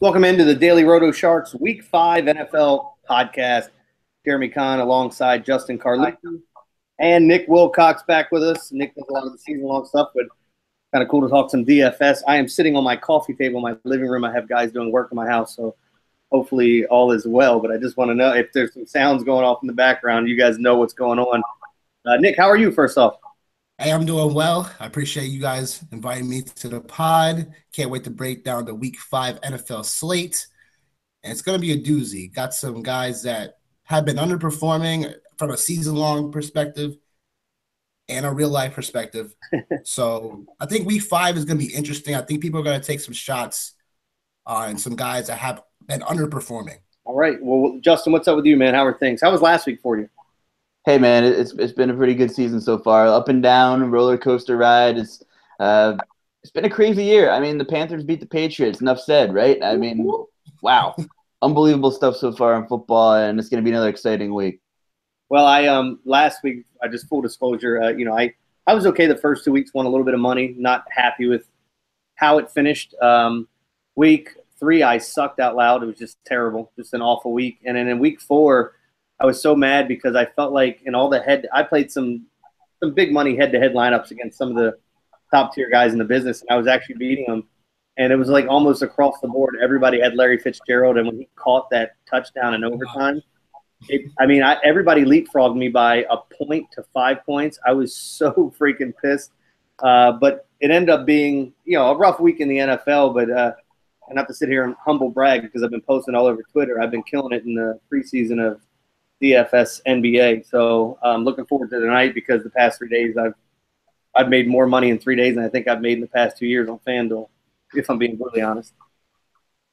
Welcome into the Daily Roto Sharks Week 5 NFL podcast. Jeremy Kahn alongside Justin Carlucci and Nick Wilcox back with us. Nick does a lot of the season-long stuff, but kind of cool to talk some DFS. I am sitting on my coffee table in my living room. I have guys doing work in my house, so hopefully all is well. But I just want to know if there's some sounds going off in the background. You guys know what's going on. Nick, how are you first off? Hey, I'm doing well. I appreciate you guys inviting me to the pod. Can't wait to break down the Week 5 NFL slate. And it's going to be a doozy. Got some guys that have been underperforming from a season-long perspective and a real-life perspective. So I think Week 5 is going to be interesting. I think people are going to take some shots on some guys that have been underperforming. All right. Well, Justin, what's up with you, man? How are things? How was last week for you? Hey man, it's been a pretty good season so far. Up and down, roller coaster ride. It's been a crazy year. I mean, the Panthers beat the Patriots. Enough said, right? I mean, wow, unbelievable stuff so far in football, and it's going to be another exciting week. Well, last week, I just full disclosure, I was okay the first 2 weeks, won a little bit of money, not happy with how it finished. Week 3, I sucked out loud. It was just terrible, just an awful week. And then in week 4, I was so mad because I felt like in all the I played some big money head-to-head lineups against some of the top-tier guys in the business, and I was actually beating them. And it was like almost across the board. Everybody had Larry Fitzgerald, and when he caught that touchdown in overtime, everybody leapfrogged me by a point to 5 points. I was so freaking pissed. But it ended up being, a rough week in the NFL. But and not to sit here and humble brag because I've been posting all over Twitter. I've been killing it in the preseason of DFS NBA. So I'm looking forward to tonight because the past 3 days I've made more money in 3 days than I think I've made in the past 2 years on FanDuel, if I'm being brutally honest.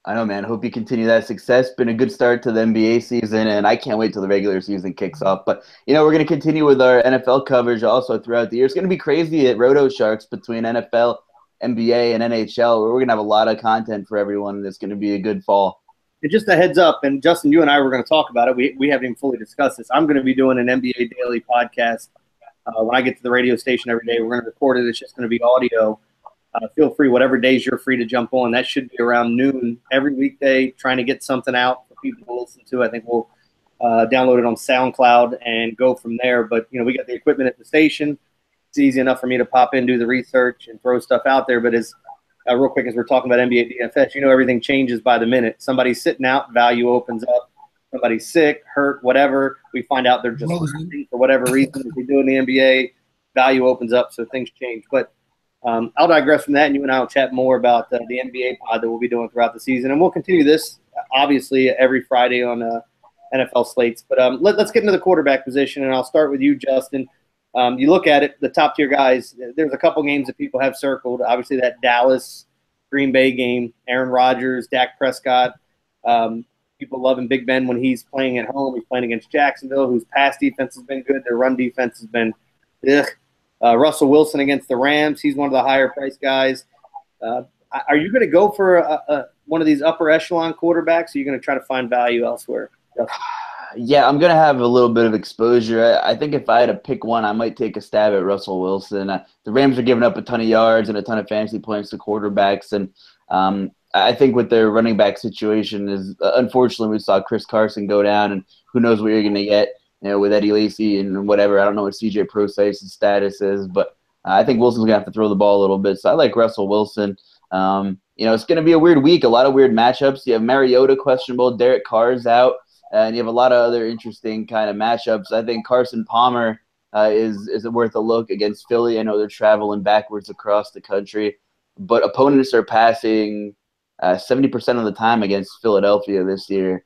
I know, man. Hope you continue that success. Been a good start to the NBA season, and I can't wait till the regular season kicks off. But, we're going to continue with our NFL coverage also throughout the year. It's going to be crazy at Roto Sharks between NFL, NBA, and NHL. We're going to have a lot of content for everyone. It's going to be a good fall. And just a heads up, and Justin, you and I were going to talk about it. We haven't even fully discussed this. I'm going to be doing an NBA daily podcast when I get to the radio station every day. We're going to record it. It's just going to be audio. Feel free, whatever days you're free to jump on. That should be around noon every weekday, trying to get something out for people to listen to. I think we'll download it on SoundCloud and go from there. But, we got the equipment at the station. It's easy enough for me to pop in, do the research, and throw stuff out there. But real quick, as we're talking about NBA DFS, everything changes by the minute. Somebody's sitting out, value opens up. Somebody's sick, hurt, whatever. We find out they're just resting for whatever reason. As we do in the NBA, value opens up, so things change. But I'll digress from that, and you and I will chat more about the NBA pod that we'll be doing throughout the season. And we'll continue this, obviously, every Friday on NFL slates. But let's get into the quarterback position, and I'll start with you, Justin. You look at it, the top-tier guys, there's a couple games that people have circled. Obviously, that Dallas-Green Bay game, Aaron Rodgers, Dak Prescott. People loving Big Ben when he's playing at home. He's playing against Jacksonville, whose pass defense has been good. Their run defense has been Russell Wilson against the Rams. He's one of the higher-priced guys. Are you going to go for one of these upper echelon quarterbacks, or are you going to try to find value elsewhere? Yeah, I'm going to have a little bit of exposure. I think if I had to pick one, I might take a stab at Russell Wilson. The Rams are giving up a ton of yards and a ton of fantasy points to quarterbacks. And I think with their running back situation is, unfortunately, we saw Chris Carson go down, and who knows what you're going to get with Eddie Lacy and whatever. I don't know what C.J. Procyse's status is, but I think Wilson's going to have to throw the ball a little bit. So I like Russell Wilson. It's going to be a weird week, a lot of weird matchups. You have Mariota questionable, Derek Carr's out. And you have a lot of other interesting kind of matchups. I think Carson Palmer is worth a look against Philly. I know they're traveling backwards across the country, but opponents are passing 70% of the time against Philadelphia this year.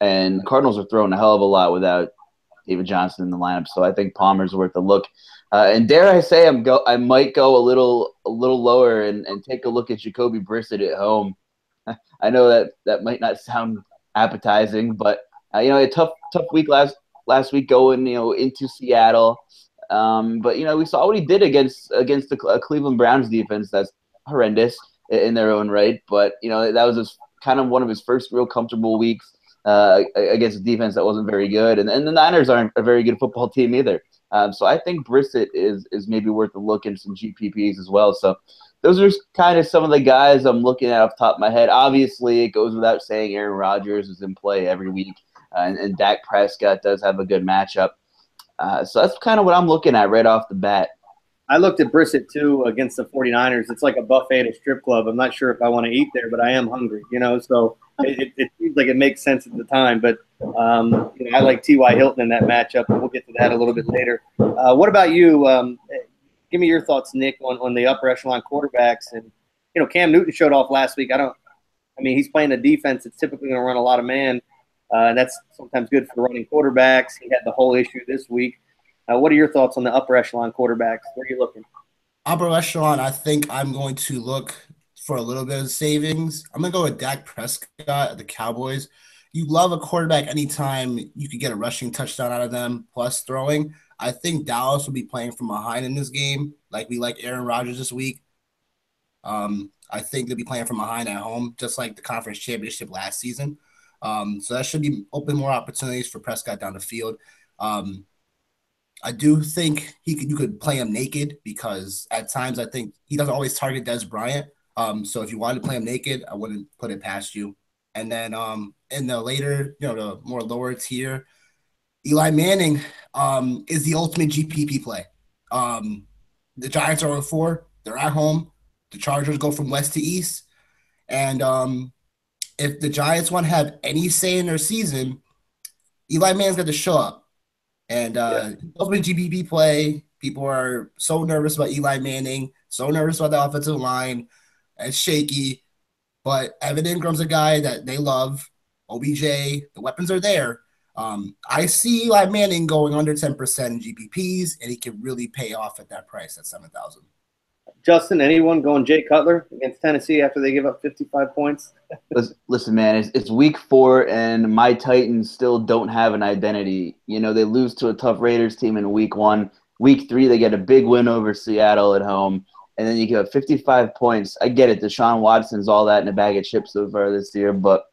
And Cardinals are throwing a hell of a lot without David Johnson in the lineup. So I think Palmer's worth a look. And dare I say I might go a little lower and take a look at Jacoby Brissett at home. I know that might not sound appetizing, but a tough week last week going into Seattle, but we saw what he did against the Cleveland Browns defense. That's horrendous in their own right, but that was kind of one of his first real comfortable weeks against a defense that wasn't very good, and the Niners aren't a very good football team either. So I think Brissett is maybe worth a look in some GPPs as well. So those are kind of some of the guys I'm looking at off the top of my head. Obviously, it goes without saying Aaron Rodgers is in play every week, and Dak Prescott does have a good matchup. So that's kind of what I'm looking at right off the bat. I looked at Brissett, too, against the 49ers. It's like a buffet at a strip club. I'm not sure if I want to eat there, but I am hungry, so it seems like it makes sense at the time. But I like T.Y. Hilton in that matchup, and we'll get to that a little bit later. What about you? Give me your thoughts, Nick, on the upper echelon quarterbacks. And, Cam Newton showed off last week. He's playing a defense that's typically going to run a lot of man, and that's sometimes good for running quarterbacks. He had the whole issue this week. What are your thoughts on the upper echelon quarterbacks? Where are you looking? Upper echelon, I think I'm going to look for a little bit of savings. I'm going to go with Dak Prescott at the Cowboys. You love a quarterback anytime you could get a rushing touchdown out of them plus throwing. I think Dallas will be playing from behind in this game, like we like Aaron Rodgers this week. I think they'll be playing from behind at home, just like the conference championship last season. So that should be open more opportunities for Prescott down the field. I do think you could play him naked because at times I think he doesn't always target Dez Bryant. So if you wanted to play him naked, I wouldn't put it past you. And then in the later, the more lower tier, Eli Manning is the ultimate GPP play. The Giants are on 4. They're at home. The Chargers go from west to east. And if the Giants want to have any say in their season, Eli Manning's got to show up. And ultimate GPP play, people are so nervous about Eli Manning, so nervous about the offensive line. It's shaky. But Evan Ingram's a guy that they love. OBJ, the weapons are there. I see Eli Manning going under 10% in GPPs, and he can really pay off at that price at $7,000. Justin, anyone going Jay Cutler against Tennessee after they give up 55 points? Listen, man, it's week 4, and my Titans still don't have an identity. They lose to a tough Raiders team in week 1. Week 3, they get a big win over Seattle at home, and then you give up 55 points. I get it. Deshaun Watson's all that in a bag of chips so far this year, but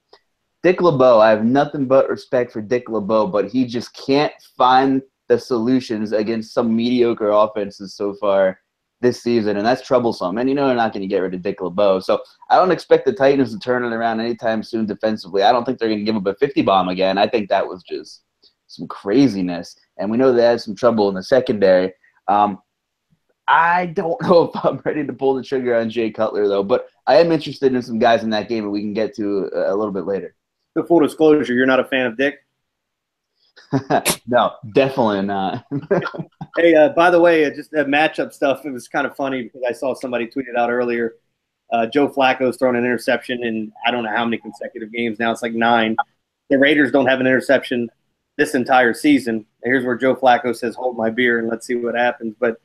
Dick LeBeau, I have nothing but respect for Dick LeBeau, but he just can't find the solutions against some mediocre offenses so far this season, and that's troublesome. And they're not going to get rid of Dick LeBeau. So I don't expect the Titans to turn it around anytime soon defensively. I don't think they're going to give up a 50 bomb again. I think that was just some craziness. And we know they had some trouble in the secondary. I don't know if I'm ready to pull the trigger on Jay Cutler, though, but I am interested in some guys in that game that we can get to a little bit later. The full disclosure, you're not a fan of Dick? No, definitely not. Hey, by the way, just that matchup stuff, it was kind of funny because I saw somebody tweet it out earlier. Joe Flacco's thrown an interception in I don't know how many consecutive games now. It's like 9. The Raiders don't have an interception this entire season. Here's where Joe Flacco says, hold my beer, and let's see what happens. But,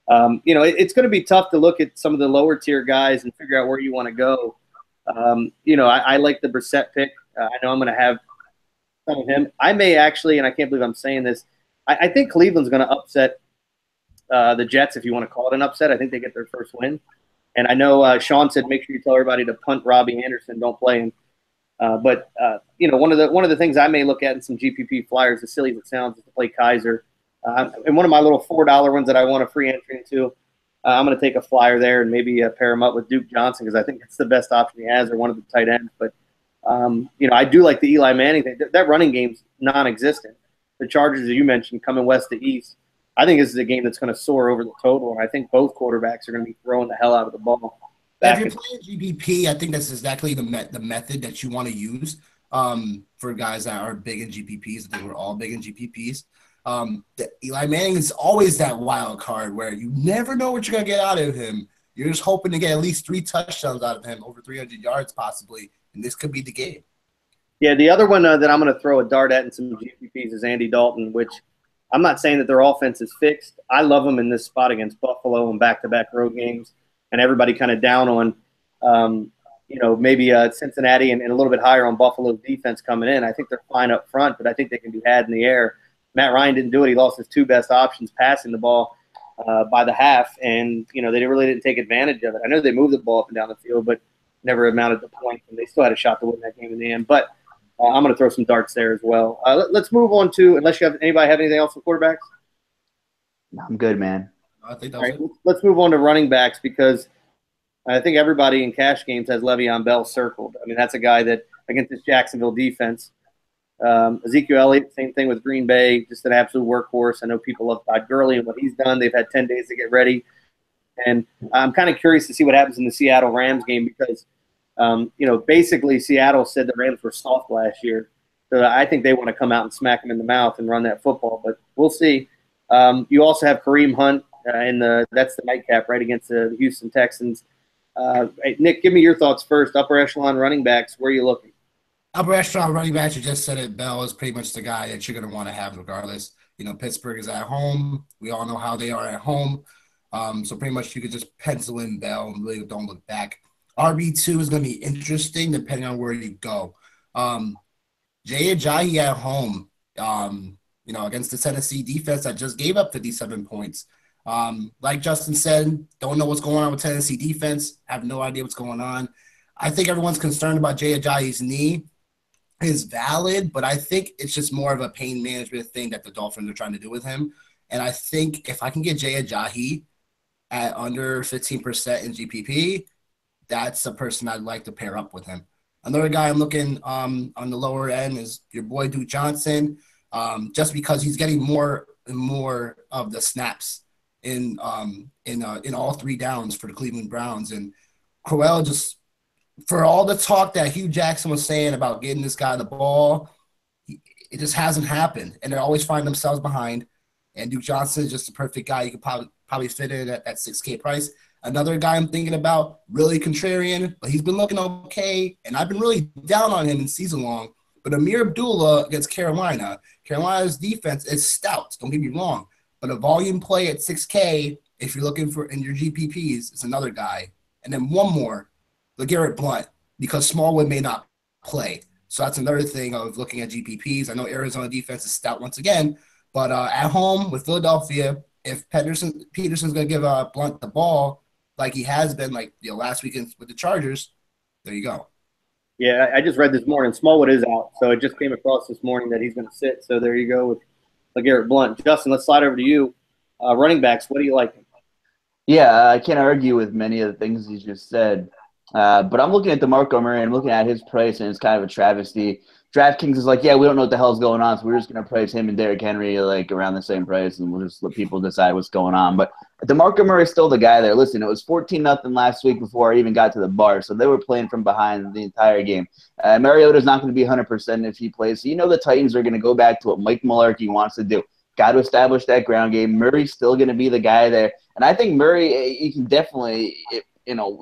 it's going to be tough to look at some of the lower tier guys and figure out where you want to go. I like the Brissett pick. I know I'm going to have some of him. I may actually, and I can't believe I'm saying this, I think Cleveland's going to upset the Jets, if you want to call it an upset. I think they get their first win. And I know Sean said make sure you tell everybody to punt Robbie Anderson, don't play him. But one of the things I may look at in some GPP flyers, as silly as it sounds, is to play Kaiser. And one of my little $4 ones that I want a free entry into, I'm going to take a flyer there and maybe pair him up with Duke Johnson because I think it's the best option he has, or one of the tight ends. But I do like the Eli Manning thing. That running game's non-existent. The Chargers, as you mentioned, coming west to east. I think this is a game that's going to soar over the total, and I think both quarterbacks are going to be throwing the hell out of the ball. If you're playing GPP, I think that's exactly the method that you want to use for guys that are big in GPPs. I think we're all big in GPPs. Eli Manning is always that wild card where you never know what you're going to get out of him. You're just hoping to get at least 3 touchdowns out of him, over 300 yards possibly, and this could be the game. Yeah, the other one that I'm going to throw a dart at in some GPPs is Andy Dalton, which I'm not saying that their offense is fixed. I love them in this spot against Buffalo and back-to-back road games, and everybody kind of down on, maybe Cincinnati and a little bit higher on Buffalo's defense coming in. I think they're fine up front, but I think they can be had in the air. Matt Ryan didn't do it. He lost his 2 best options passing the ball by the half, and, they really didn't take advantage of it. I know they moved the ball up and down the field, but never amounted to points, and they still had a shot to win that game in the end. But I'm going to throw some darts there as well. Let's move on to, unless anybody have anything else on quarterbacks? I'm good, man. I think All right, let's move on to running backs because I think everybody in cash games has Le'Veon Bell circled. I mean, that's a guy that against this Jacksonville defense. Ezekiel Elliott, same thing with Green Bay, just an absolute workhorse. I know people love Todd Gurley and what he's done. They've had 10 days to get ready. And I'm kind of curious to see what happens in the Seattle Rams game because, basically Seattle said the Rams were soft last year. So I think they want to come out and smack them in the mouth and run that football. But we'll see. You also have Kareem Hunt that's the nightcap right against the Houston Texans. Nick, give me your thoughts first. Upper echelon running backs, where are you looking? Upper echelon running backs, you just said it. Bell is pretty much the guy that you're going to want to have regardless. Pittsburgh is at home. We all know how they are at home. So pretty much you could just pencil in Bell and really don't look back. RB2 is going to be interesting depending on where you go. Jay Ajayi at home, against the Tennessee defense that just gave up 57 points. Like Justin said, don't know what's going on with Tennessee defense. Have no idea what's going on. I think everyone's concerned about Jay Ajayi's knee. Is valid, but I think it's just more of a pain management thing that the Dolphins are trying to do with him. And I think if I can get Jay Ajayi at under 15% in GPP, that's a person I'd like to pair up with him. Another guy I'm looking on the lower end is your boy Duke Johnson, just because he's getting more and more of the snaps in all three downs for the Cleveland Browns. And Crowell just – for all the talk that Hugh Jackson was saying about getting this guy the ball, it just hasn't happened. And they always find themselves behind. And Duke Johnson is just the perfect guy. You could probably fit in at that 6K price. Another guy I'm thinking about, really contrarian, but he's been looking okay. And I've been really down on him in season long. But Amir Abdullah against Carolina. Carolina's defense is stout. Don't get me wrong. But a volume play at 6K, if you're looking for in your GPPs, is another guy. And then one more. LeGarrette Blount, because Smallwood may not play. So that's another thing of looking at GPPs. I know Arizona defense is stout once again, but at home with Philadelphia, if Peterson's going to give Blount the ball like he has been last weekend with the Chargers, there you go. Yeah, I just read this morning. Smallwood is out, so it just came across this morning that he's going to sit. So there you go with LeGarrette Blount. Justin, let's slide over to you. Running backs, what do you like? Yeah, I can't argue with many of the things you just said. But I'm looking at DeMarco Murray and looking at his price, and it's kind of a travesty. DraftKings is like, yeah, we don't know what the hell's going on, so we're just going to price him and Derrick Henry around the same price, and we'll just let people decide what's going on. But DeMarco Murray is still the guy there. Listen, it was 14-0 last week before I even got to the bar, so they were playing from behind the entire game. Mariota's not going to be 100% if he plays, so the Titans are going to go back to what Mike Mularkey wants to do. Got to establish that ground game. Murray's still going to be the guy there, and I think Murray, you can definitely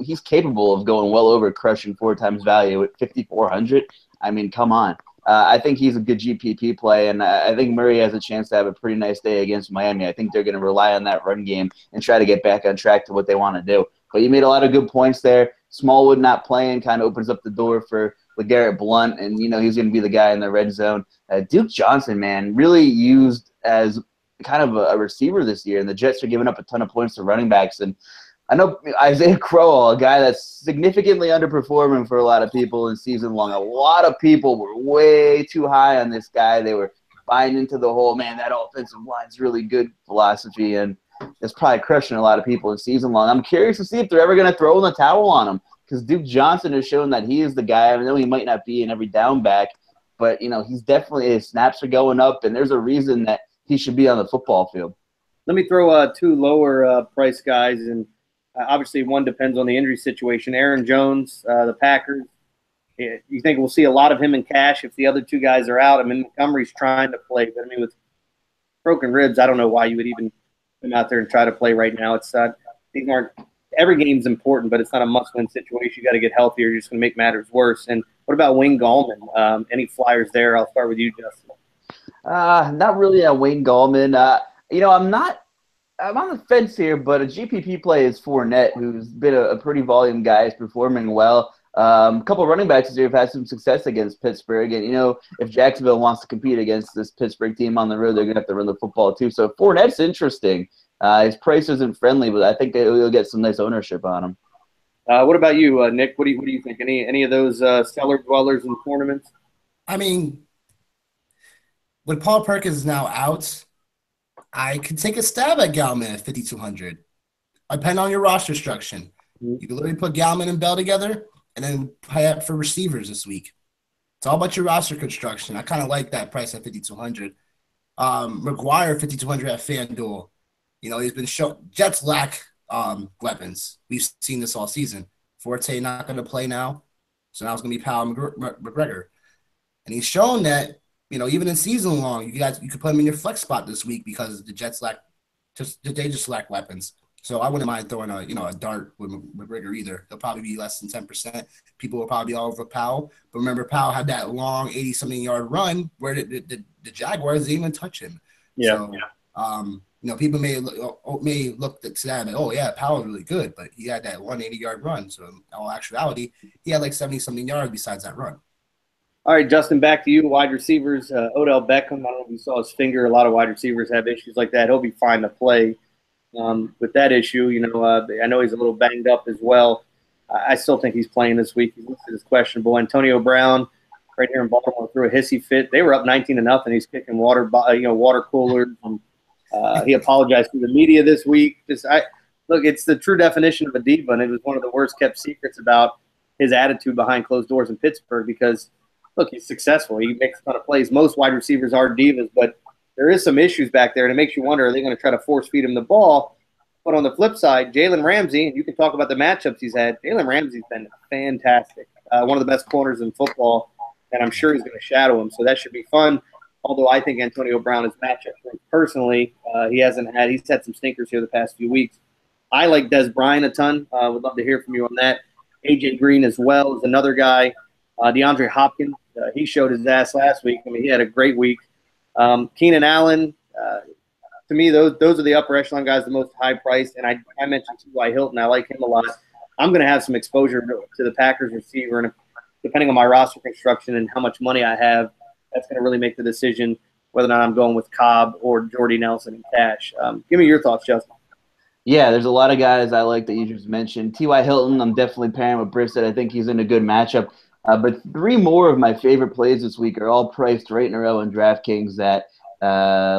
he's capable of going well over crushing 4 times value at 5,400. I mean, come on. I think he's a good GPP play, and I think Murray has a chance to have a pretty nice day against Miami. I think they're going to rely on that run game and try to get back on track to what they want to do. But you made a lot of good points there. Smallwood not playing kind of opens up the door for LeGarrette Blount, and, he's going to be the guy in the red zone. Duke Johnson, man, really used as kind of a receiver this year, and the Jets are giving up a ton of points to running backs, and I know Isaiah Crowell, a guy that's significantly underperforming for a lot of people in season long. A lot of people were way too high on this guy. They were buying into the whole, man, that offensive line's really good philosophy, and it's probably crushing a lot of people in season long. I'm curious to see if they're ever going to throw in the towel on him because Duke Johnson has shown that he is the guy. I know he might not be in every down back, but, he's definitely – his snaps are going up, and there's a reason that he should be on the football field. Let me throw 2 lower price guys and obviously, one depends on the injury situation. Aaron Jones, the Packers. You think we'll see a lot of him in cash if the other 2 guys are out? I mean, Montgomery's trying to play, but with broken ribs, I don't know why you would even come out there and try to play right now. It's these aren't every game's important, but it's not a must-win situation. You got to get healthier. You're just going to make matters worse. And what about Wayne Gallman? Any flyers there? I'll start with you, Justin. Not really a Wayne Gallman. I'm on the fence here, but a GPP play is Fournette, who's been a pretty volume guy, is performing well. A couple of running backs here have had some success against Pittsburgh. And, if Jacksonville wants to compete against this Pittsburgh team on the road, they're going to have to run the football too. So Fournette's interesting. His price isn't friendly, but I think he'll get some nice ownership on him. What about you, Nick? What do you think? Any of those cellar dwellers in tournaments? I mean, when Paul Perkins is now out, I could take a stab at Gallman at 5,200. Depending on your roster structure. You can literally put Gallman and Bell together and then pay up for receivers this week. It's all about your roster construction. I kind of like that price at 5,200. McGuire 5,200 at FanDuel. You know, he's been shown Jets lack weapons. We've seen this all season. Forte not going to play now, so now it's going to be Powell McGregor, and he's shown that, you know, even in season long, you could put him in your flex spot this week because the Jets just lack weapons. So I wouldn't mind throwing a dart with McGregor either. He'll probably be less than 10%. People will probably be all over Powell. But remember, Powell had that long 80-something yard run where the Jaguars didn't even touch him. Yeah. So, you know, people may look to that and, oh, yeah, Powell's really good, but he had that 180-yard run. So in all actuality, he had like 70-something yards besides that run. All right, Justin, back to you. Wide receivers, Odell Beckham. I don't know if you saw his finger. A lot of wide receivers have issues like that. He'll be fine to play. With that issue, you know, I know he's a little banged up as well. I still think he's playing this week. He's listed as questionable. Antonio Brown, right here in Baltimore, threw a hissy fit. They were up 19-0. He's kicking water coolers. He apologized to the media this week. Look, it's the true definition of a diva, and it was one of the worst kept secrets about his attitude behind closed doors in Pittsburgh. Because, look, he's successful. He makes a ton of plays. Most wide receivers are divas, but there is some issues back there, and it makes you wonder, are they going to try to force feed him the ball? But on the flip side, Jalen Ramsey, and you can talk about the matchups he's had. Jalen Ramsey's been fantastic. One of the best corners in football, and I'm sure he's going to shadow him, so that should be fun. Although I think Antonio Brown is matchup personally. He's had some stinkers here the past few weeks. I like Des Bryant a ton. Would love to hear from you on that. AJ Green as well is another guy. DeAndre Hopkins, he showed his ass last week. I mean, he had a great week. Keenan Allen, to me, those are the upper echelon guys, the most high priced. And I mentioned T.Y. Hilton. I like him a lot. I'm going to have some exposure to the Packers receiver, and depending on my roster construction and how much money I have, that's going to really make the decision whether or not I'm going with Cobb or Jordy Nelson in cash. Give me your thoughts, Justin. Yeah, there's a lot of guys I like that you just mentioned. T.Y. Hilton, I'm definitely pairing with Brissett. I think he's in a good matchup. But three more of my favorite plays this week are all priced right in a row in DraftKings at,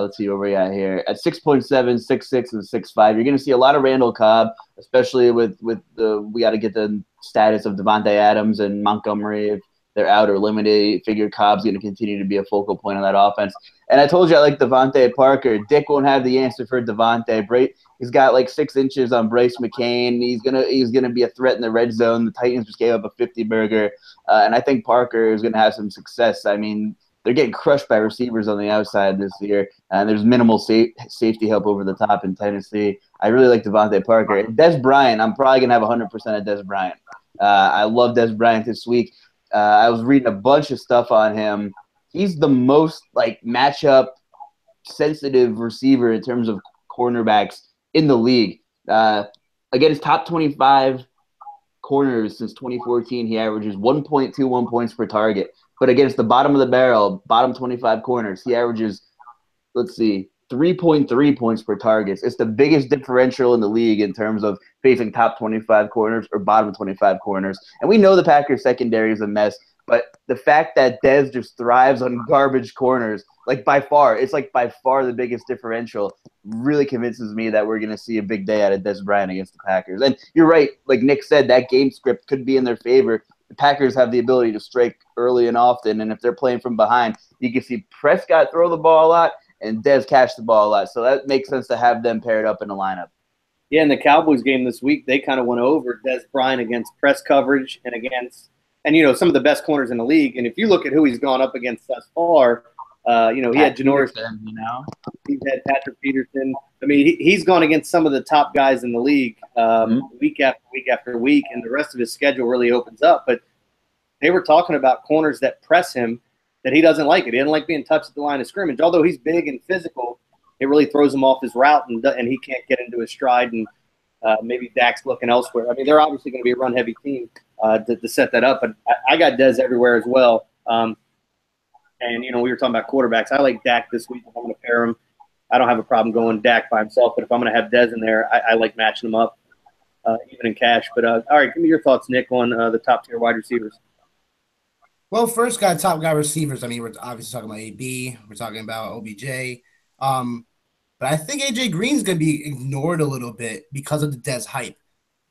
let's see where we're at here, at 6.7, 6.6, and 6.5. You're going to see a lot of Randall Cobb, especially with we got to get the status of Devontae Adams and Montgomery. If they're out or limited, figure Cobb's going to continue to be a focal point on that offense. And I told you I like Devontae Parker. Dick won't have the answer for Devontae. He's got like 6 inches on Bryce McCain. He's gonna be a threat in the red zone. The Titans just gave up a 50-burger, and I think Parker is gonna have some success. I mean, they're getting crushed by receivers on the outside this year, and there's minimal safety help over the top in Tennessee. I really like Devontae Parker. And Des Bryant, I'm probably gonna have 100% of Des Bryant. I love Des Bryant this week. I was reading a bunch of stuff on him. He's the most like matchup sensitive receiver in terms of cornerbacks in the league. Against top 25 corners since 2014, he averages 1.21 points per target. But against the bottom of the barrel, bottom 25 corners, he averages, 3.3 points per target. It's the biggest differential in the league in terms of facing top 25 corners or bottom 25 corners. And we know the Packers secondary is a mess, but the fact that Dez just thrives on garbage corners, by far the biggest differential, really convinces me that we're going to see a big day out of Dez Bryant against the Packers. And you're right, like Nick said, that game script could be in their favor. The Packers have the ability to strike early and often, and if they're playing from behind, you can see Prescott throw the ball a lot and Dez catch the ball a lot. So that makes sense to have them paired up in the lineup. Yeah, in the Cowboys game this week, they kind of went over Dez Bryant against press coverage and some of the best corners in the league. And if you look at who he's gone up against thus far, he had Janoris. He's had Patrick Peterson. I mean, he's gone against some of the top guys in the league week after week after week, and the rest of his schedule really opens up. But they were talking about corners that press him, that he doesn't like it. He doesn't like being touched at the line of scrimmage. Although he's big and physical, it really throws him off his route, and he can't get into his stride, and maybe Dak's looking elsewhere. I mean, they're obviously going to be a run-heavy team to set that up, but I got Dez everywhere as well. We were talking about quarterbacks. I like Dak this week if I'm going to pair him. I don't have a problem going Dak by himself, but if I'm going to have Dez in there, I like matching them up, even in cash. But, all right, give me your thoughts, Nick, on the top-tier wide receivers. Well, first top guy receivers. I mean, we're obviously talking about AB. We're talking about OBJ. But I think AJ Green's going to be ignored a little bit because of the Dez hype.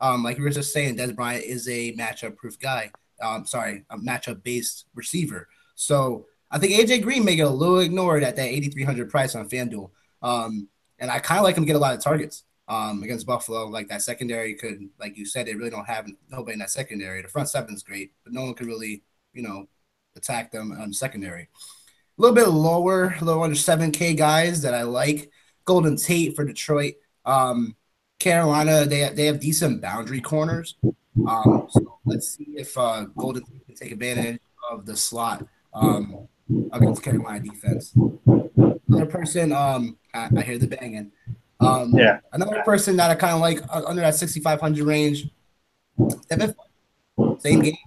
Like you were just saying, Des Bryant is a matchup-proof guy. A matchup-based receiver. So I think AJ Green may get a little ignored at that 8,300 price on FanDuel. And I kind of like him to get a lot of targets against Buffalo. Like that secondary could, like you said, they really don't have nobody in that secondary. The front seven's great, but no one could really, attack them on secondary. A little bit lower, a little under 7K guys that I like. Golden Tate for Detroit. Carolina, they have decent boundary corners. So let's see if Golden Tate can take advantage of the slot against Carolina defense. Another person, I hear the banging. Another person that I kind of like under that 6,500 range, same game.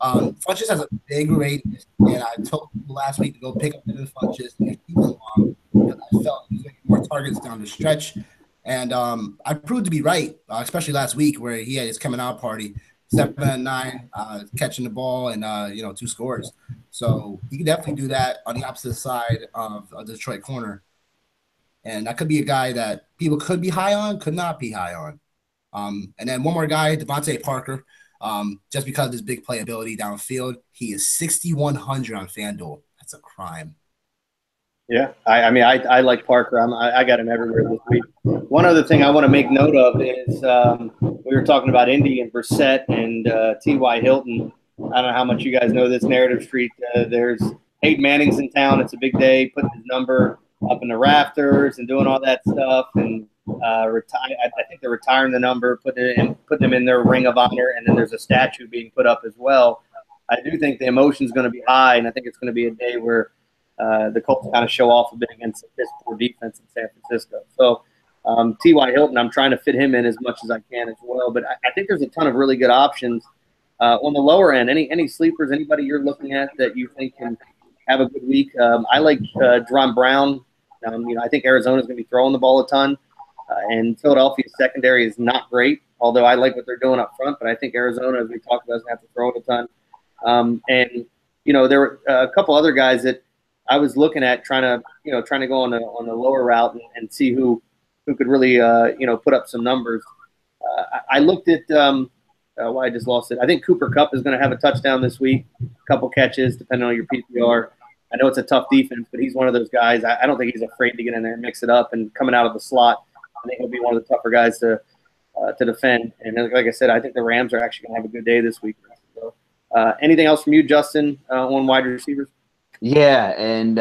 Funches has a big radius, and I told people last week to go pick up Devin Funches and keep him long because I felt he was getting more targets down the stretch. And I proved to be right, especially last week where he had his coming out party, 7-9, catching the ball and 2 scores. So he can definitely do that on the opposite side of the Detroit corner. And that could be a guy that people could be high on, could not be high on. And then one more guy, Devontae Parker. Just because of his big playability downfield, he is 6,100 on FanDuel. That's a crime. Yeah, I like Parker. I got him everywhere this week. One other thing I want to make note of is we were talking about Indy and Brissett and T.Y. Hilton. I don't know how much you guys know this narrative street. There's Peyton Manning's in town. It's a big day, putting his number up in the rafters and doing all that stuff. And I think they're retiring the number, putting them in their ring of honor, and then there's a statue being put up as well. I do think the emotion is going to be high, and I think it's going to be a day where the Colts kind of show off a bit against this poor defense in San Francisco. So T.Y. Hilton, I'm trying to fit him in as much as I can as well. But I think there's a ton of really good options on the lower end. Any sleepers, anybody you're looking at that you think can have a good week? I like Deron Brown. I think Arizona's going to be throwing the ball a ton. And Philadelphia's secondary is not great, although I like what they're doing up front. But I think Arizona, as we talked about, is going to have to throw it a ton. There were a couple other guys that I was looking at trying to go on the lower route and see who could really put up some numbers. I looked at I just lost it. I think Cooper Kupp is going to have a touchdown this week, a couple catches depending on your PPR. I know it's a tough defense, but he's one of those guys. I don't think he's afraid to get in there and mix it up. And coming out of the slot, I think he'll be one of the tougher guys to defend. And like I said, I think the Rams are actually going to have a good day this week. So, anything else from you, Justin, on wide receivers? Yeah, and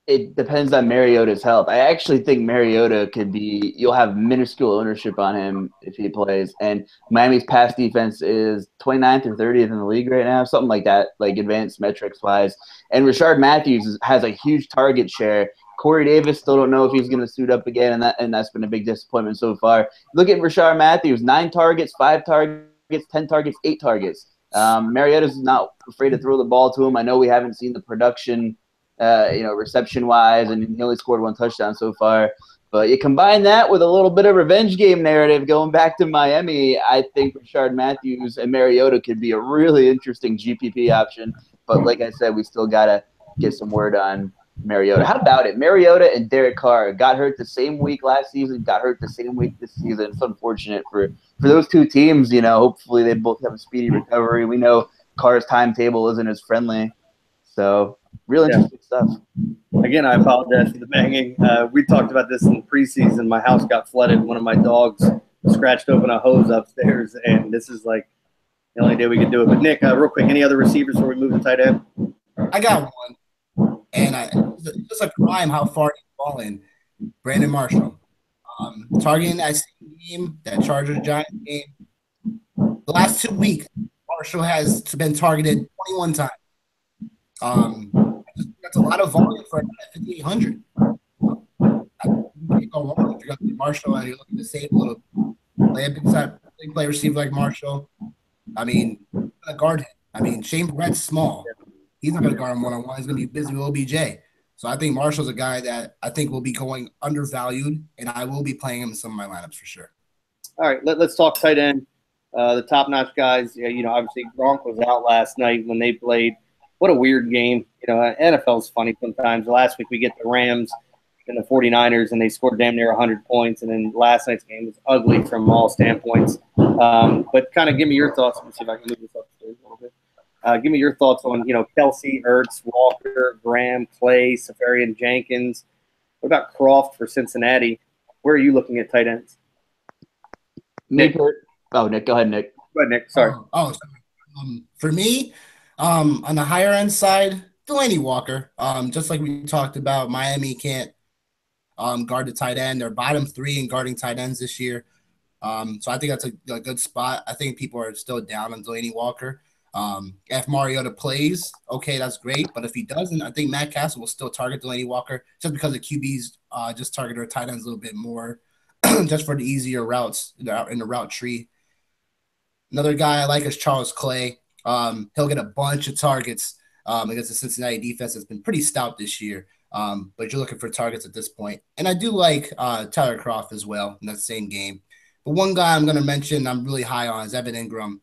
it depends on Mariota's health. I actually think Mariota you'll have minuscule ownership on him if he plays. And Miami's pass defense is 29th or 30th in the league right now, something like that, like advanced metrics-wise. And Rashard Matthews has a huge target share. Corey Davis, still don't know if he's going to suit up again, and that's been a big disappointment so far. Look at Rashard Matthews, 9 targets, 5 targets, 10 targets, 8 targets. Mariota's not afraid to throw the ball to him. I know we haven't seen the production, reception-wise, and he only scored 1 touchdown so far. But you combine that with a little bit of revenge game narrative going back to Miami, I think Rashard Matthews and Mariota could be a really interesting GPP option. But like I said, we still got to get some word on Mariota. How about it? Mariota and Derek Carr got hurt the same week last season, got hurt the same week this season. It's unfortunate for those two teams. Hopefully they both have a speedy recovery. We know Carr's timetable isn't as friendly. So real interesting stuff. Again, I apologize for the banging. We talked about this in preseason. My house got flooded. One of my dogs scratched open a hose upstairs, and this is like the only day we could do it. But Nick, real quick, any other receivers before we move to tight end? I got one. And it's just a crime how far he's fallen. Brandon Marshall. Targeting that same game, that Chargers-Giants game. The last 2 weeks, Marshall has been targeted 21 times. That's a lot of volume for 5,800. You can't go wrong if you're going to be Marshall and you're looking to save a little. Play a big play receiver like Marshall. You're going to guard him. Shane Brett's small. He's not going to guard him one-on-one. He's going to be busy with OBJ. So I think Marshall's a guy that I think will be going undervalued, and I will be playing him in some of my lineups for sure. All right, let's talk tight end. The top-notch guys, obviously Gronk was out last night when they played. What a weird game. NFL is funny sometimes. Last week we get the Rams in the 49ers, and they scored damn near 100 points. And then last night's game was ugly from all standpoints. But kind of give me your thoughts. Let me see if I can move this upstairs a little bit. Give me your thoughts on, Kelsey, Ertz, Walker, Graham, Clay, Safarian Jenkins. What about Croft for Cincinnati? Where are you looking at tight ends? Nick. Oh, Nick. Go ahead, Nick. Go ahead, Nick. Sorry. For me, on the higher end side, Delaney Walker. Just like we talked about, Miami can't guard the tight end. They're bottom 3 in guarding tight ends this year. So I think that's a good spot. I think people are still down on Delaney Walker. If Mariota plays, okay, that's great. But if he doesn't, I think Matt Castle will still target Delaney Walker just because the QBs just target their tight ends a little bit more just for the easier routes in the route tree. Another guy I like is Charles Clay. He'll get a bunch of targets against the Cincinnati defense that's been pretty stout this year. But you're looking for targets at this point. And I do like Tyler Croft as well in that same game. But one guy I'm going to mention I'm really high on is Evan Ingram.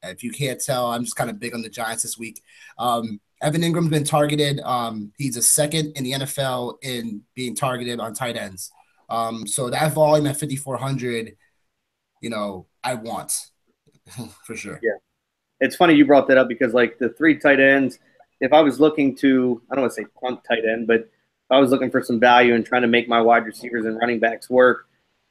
If you can't tell, I'm just kind of big on the Giants this week. Evan Ingram's been targeted. He's a second in the NFL in being targeted on tight ends. So that volume at 5,400, I want for sure. Yeah. It's funny you brought that up because, like, the 3 tight ends, if I was looking to – I don't want to say punt tight end, but if I was looking for some value and trying to make my wide receivers and running backs work,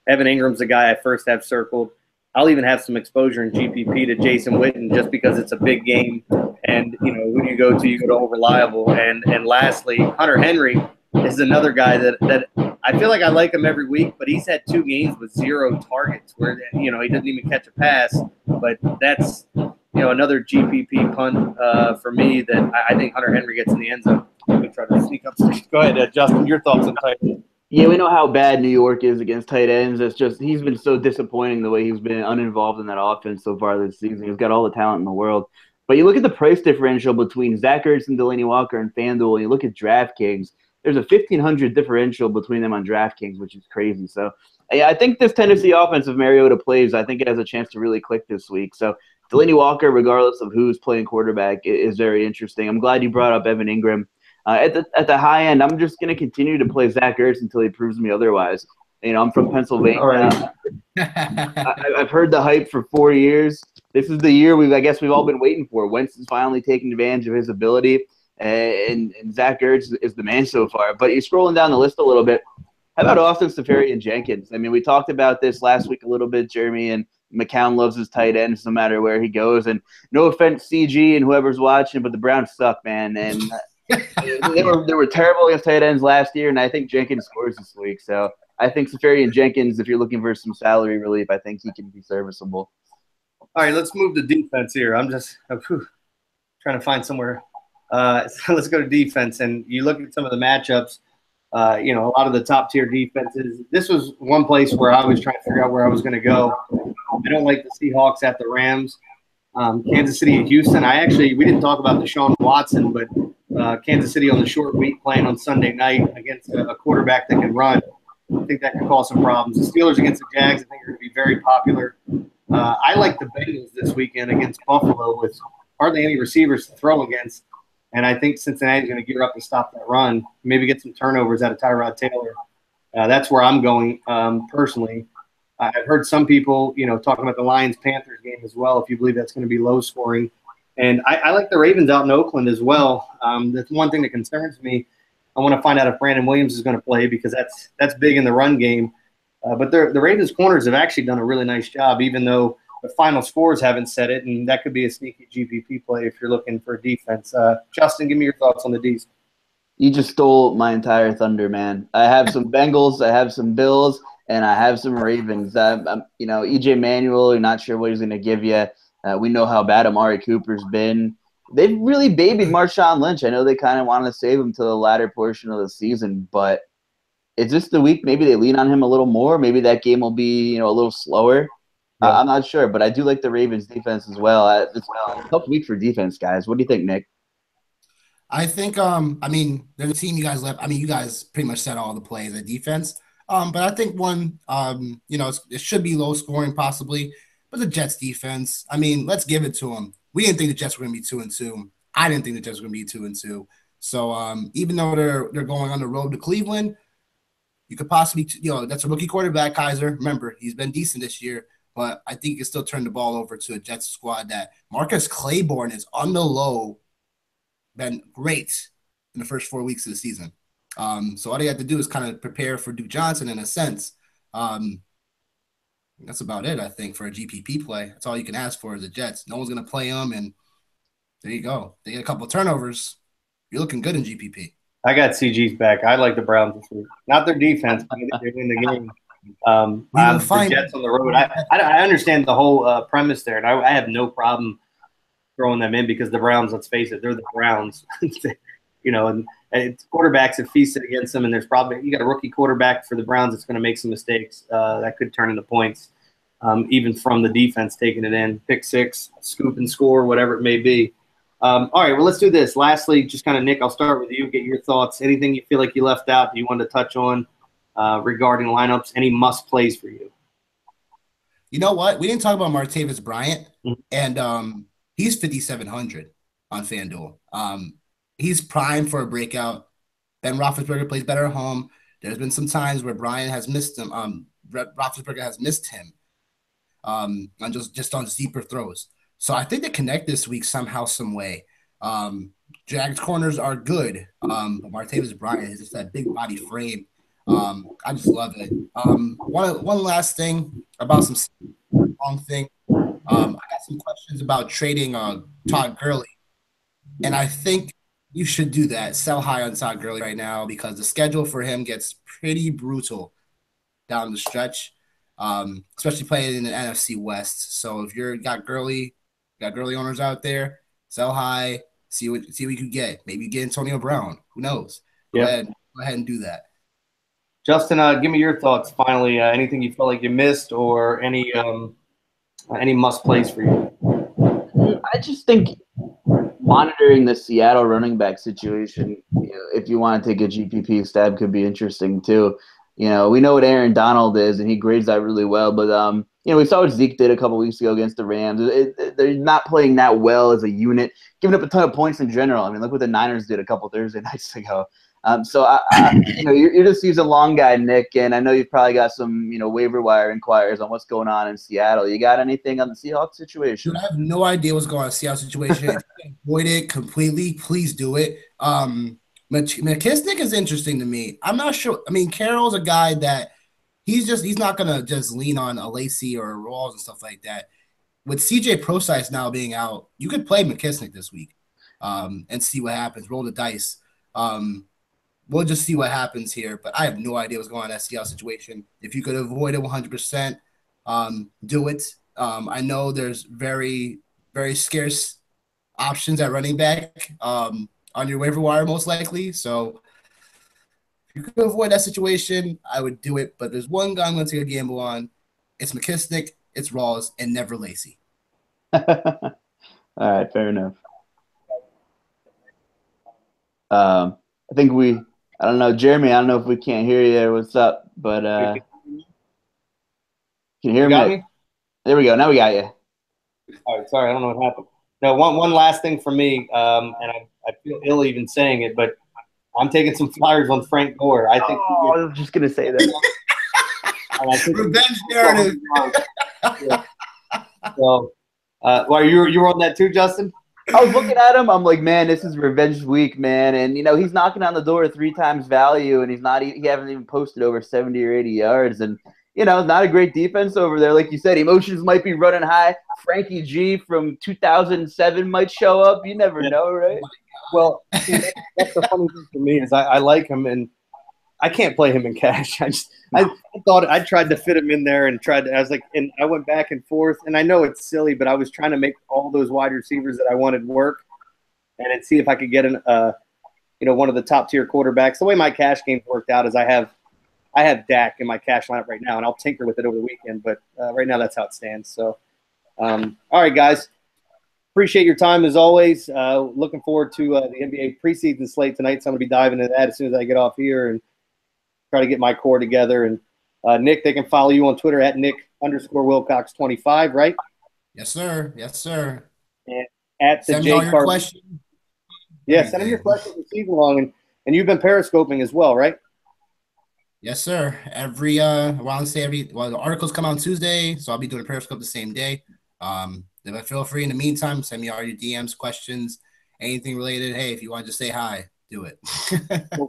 Evan Ingram's the guy I first have circled. I'll even have some exposure in GPP to Jason Witten just because it's a big game. And, who do you go to? You go to Overliable. And lastly, Hunter Henry is another guy that I feel like I like him every week, but he's had 2 games with 0 targets where, he doesn't even catch a pass. But that's, another GPP punt for me that I think Hunter Henry gets in the end zone. Let me try to sneak upstairs. Go ahead, Justin, your thoughts on tight end. Yeah, we know how bad New York is against tight ends. It's just he's been so disappointing the way he's been uninvolved in that offense so far this season. He's got all the talent in the world. But you look at the price differential between Zach Ertz and Delaney Walker and FanDuel, and you look at DraftKings, there's a 1,500 differential between them on DraftKings, which is crazy. So, yeah, I think this Tennessee offense, if Mariota plays, I think it has a chance to really click this week. So, Delaney Walker, regardless of who's playing quarterback, is very interesting. I'm glad you brought up Evan Ingram. At the high end, I'm just going to continue to play Zach Ertz until he proves me otherwise. I'm from Pennsylvania. I've heard the hype for 4 years. This is the year I guess we've all been waiting for. Wentz is finally taking advantage of his ability, and Zach Ertz is the man so far. But you're scrolling down the list a little bit. How about Austin Safarian Jenkins? I mean, we talked about this last week a little bit, Jeremy, and McCown loves his tight ends no matter where he goes. And no offense, CG and whoever's watching, but the Browns suck, man. And they were terrible against tight ends last year, and I think Jenkins scores this week. So I think Safarian Jenkins, if you're looking for some salary relief, I think he can be serviceable. All right, let's move to defense here. I'm trying to find somewhere. So let's go to defense, and you look at some of the matchups. A lot of the top-tier defenses. This was one place where I was trying to figure out where I was going to go. I don't like the Seahawks at the Rams. Kansas City at Houston. We didn't talk about Deshaun Watson, but Kansas City on the short week playing on Sunday night against a quarterback that can run. I think that could cause some problems. The Steelers against the Jags, I think, are going to be very popular. I like the Bengals this weekend against Buffalo with hardly any receivers to throw against. And I think Cincinnati's going to gear up to stop that run, maybe get some turnovers out of Tyrod Taylor. That's where I'm going personally. I've heard some people, talking about the Lions-Panthers game as well, if you believe that's going to be low scoring. And I like the Ravens out in Oakland as well. That's one thing that concerns me. I want to find out if Brandon Williams is going to play because that's big in the run game. But the Ravens corners have actually done a really nice job, even though the final scores haven't said it, and that could be a sneaky GPP play if you're looking for defense. Justin, give me your thoughts on the Ds. You just stole my entire thunder, man. I have some Bengals, I have some Bills, and I have some Ravens. EJ Manuel, you're not sure what he's going to give you. We know how bad Amari Cooper's been. They've really babied Marshawn Lynch. I know they kind of wanted to save him to the latter portion of the season, but is this the week maybe they lean on him a little more? Maybe that game will be, a little slower. Yeah. I'm not sure, but I do like the Ravens defense as well. It's a tough week for defense, guys. What do you think, Nick? I think, there's a team you guys left. You guys pretty much said all the plays at defense. But I think one, it should be low scoring possibly, but the Jets defense, let's give it to them. We didn't think the Jets were going to be 2-2. I didn't think the Jets were going to be 2-2. So even though they're going on the road to Cleveland, You could possibly, that's a rookie quarterback, Kaiser. Remember, he's been decent this year, but I think you can still turn the ball over to a Jets squad that Marcus Claiborne is on the low, been great in the first 4 weeks of the season. So all you have to do is kind of prepare for Duke Johnson in a sense. That's about it, I think, for a GPP play. That's all you can ask for is the Jets. No one's going to play them, and there you go. They get a couple of turnovers. You're looking good in GPP. I got CG's back. I like the Browns this week. Not their defense, but they're in the game. The Jets on the road. I understand the whole premise there, and I have no problem throwing them in because the Browns, let's face it, they're the Browns. And it's quarterbacks have feasted against them, and there's probably you got a rookie quarterback for the Browns that's going to make some mistakes that could turn into points, even from the defense taking it in, pick six, scoop and score, whatever it may be. All right, well, let's do this. Lastly, just kind of, Nick, I'll start with you. Get your thoughts. Anything you feel like you left out that you wanted to touch on regarding lineups? Any must plays for you? You know what? We didn't talk about Martavis Bryant, and he's 5,700 on FanDuel. He's primed for a breakout. Ben Roethlisberger plays better at home. There's been some times where Bryant has missed him. Roethlisberger has missed him on just on deeper throws. So I think they connect this week somehow, some way. Jags corners are good, but Martavis Bryant is just that big body frame. I just love it. One last thing about some long thing. I got some questions about trading Todd Gurley, and I think you should do that. Sell high on Todd Gurley right now because the schedule for him gets pretty brutal down the stretch, especially playing in the NFC West. So if you're got Gurley owners out there, sell high, see what you can get. Maybe get Antonio Brown. Who knows? Go ahead and do that. Justin, give me your thoughts. Finally, anything you felt like you missed, or any must plays for you? I just think monitoring the Seattle running back situation, if you want to take a GPP stab, could be interesting too. We know what Aaron Donald is, and he grades that really well. But we saw what Zeke did a couple weeks ago against the Rams. They're not playing that well as a unit, giving up a ton of points in general. I mean, look what the Niners did a couple Thursday nights ago. So you're just using long guy, Nick, and I know you've probably got some waiver wire inquiries on what's going on in Seattle. You got anything on the Seahawks situation? Dude, I have no idea what's going on in the Seattle situation. If you can avoid it completely, please do it. McKissick is interesting to me. I'm not sure. I mean, Carroll's a guy that he's not gonna just lean on a Lacy or a Rawls and stuff like that. With CJ Prosise now being out, you could play McKissick this week and see what happens. Roll the dice. We'll just see what happens here, but I have no idea what's going on in that Seattle situation. If you could avoid it 100%, do it. I know there's very, very scarce options at running back on your waiver wire, most likely. So if you could avoid that situation, I would do it. But there's one guy I'm going to take a gamble on. It's McKissick, it's Rawls, and never Lacy. All right, fair enough. I think I don't know, Jeremy, I don't know if we can't hear you there. What's up? But can you hear me? There we go. Now we got you. All right, sorry, I don't know what happened. No, one last thing for me, and I feel ill even saying it, but I'm taking some flyers on Frank Gore. I think. I was just gonna say that. Revenge narrative. Yeah. So, well, you were on that too, Justin? I was looking at him. I'm like, man, this is revenge week, man. And he's knocking on the door 3 times value, and he hasn't even posted over 70 or 80 yards. And not a great defense over there, like you said. Emotions might be running high. Frankie G from 2007 might show up. You never know, right? Well, that's the funny thing for me is I like him, and I can't play him in cash. I thought I tried to fit him in there and I went back and forth, and I know it's silly, but I was trying to make all those wide receivers that I wanted work, and see if I could get one of the top tier quarterbacks. The way my cash games worked out is I have Dak in my cash lineup right now, and I'll tinker with it over the weekend, but right now that's how it stands. So, all right, guys. Appreciate your time as always. Looking forward to the NBA preseason slate tonight, so I'm going to be diving into that as soon as I get off here and try to get my core together. And Nick, they can follow you on Twitter at Nick_Wilcox25, right? Yes, sir. Yes, sir. And at the send me all your questions. Yeah, send me your questions this season long. And you've been periscoping as well, right? Yes, sir. The articles come out Tuesday, so I'll be doing Periscope the same day. Then feel free in the meantime, send me all your DMs, questions, anything related. Hey, if you want to just say hi, do it. Well,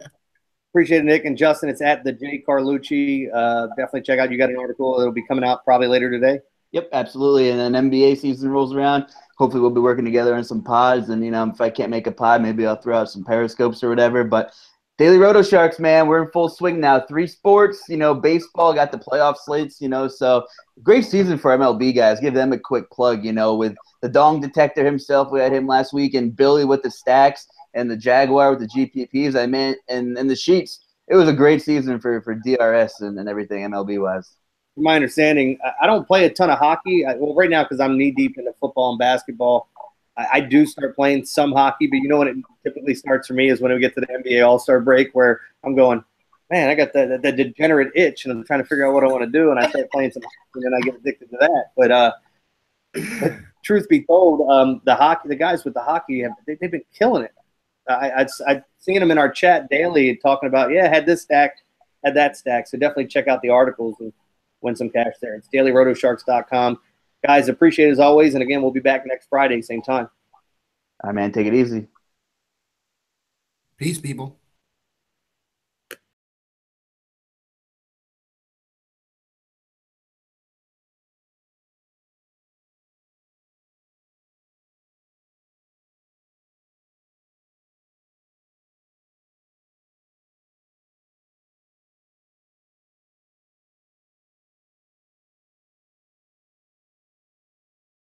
appreciate it, Nick and Justin. It's at the J Carlucci. Definitely check out. You got an article that'll be coming out probably later today. Yep, absolutely. And then NBA season rolls around. Hopefully, we'll be working together on some pods. And if I can't make a pod, maybe I'll throw out some periscopes or whatever. But Daily Roto Sharks, man, we're in full swing now. 3 sports, baseball got the playoff slates, so great season for MLB guys. Give them a quick plug, with the Dong Detector himself. We had him last week, and Billy with the stacks, and the Jaguar with the GPPs. And the Sheets. It was a great season for DRS and everything MLB wise. From my understanding, I don't play a ton of hockey. Well, right now because I'm knee deep into football and basketball. I do start playing some hockey, but when it typically starts for me is when we get to the NBA All-Star break, where I'm going, man, I got the degenerate itch, and I'm trying to figure out what I want to do, and I start playing some hockey, and then I get addicted to that. But truth be told, the guys with the hockey, they've been killing it. I've seen them in our chat daily talking about, had this stack, had that stack. So definitely check out the articles and win some cash there. It's DailyRotoSharks.com. Guys, appreciate it as always. And again, we'll be back next Friday, same time. All right, man. Take it easy. Peace, people.